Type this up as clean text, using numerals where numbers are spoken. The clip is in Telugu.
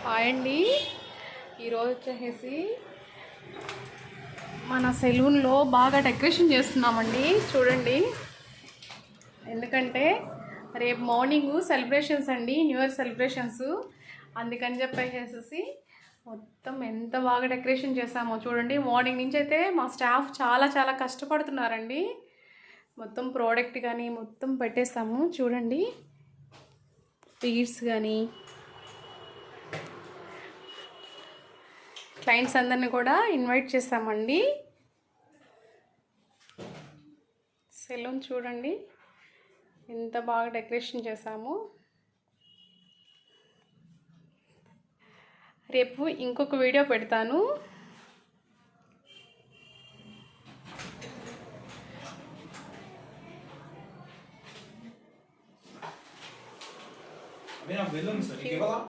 హాయ్ అండి. ఈరోజు వచ్చేసి మన సెలూన్లో బాగా డెకరేషన్ చేస్తున్నామండి. చూడండి, ఎందుకంటే రేపు మార్నింగ్ సెలబ్రేషన్స్ అండి, న్యూ ఇయర్ సెలబ్రేషన్స్. అందుకని చెప్పేసి మొత్తం ఎంత బాగా డెకరేషన్ చేసామో చూడండి. మార్నింగ్ నుంచి అయితే మా స్టాఫ్ చాలా కష్టపడుతున్నారండి. మొత్తం ప్రోడక్ట్ కానీ మొత్తం పెట్టేస్తాము. చూడండి, బీడ్స్ కానీ క్లయింట్స్ అందరిని కూడా ఇన్వైట్ చేస్తామండి. సెలూన్ చూడండి ఎంత బాగా డెకరేషన్ చేసాము. రేపు ఇంకొక వీడియో పెడతాను.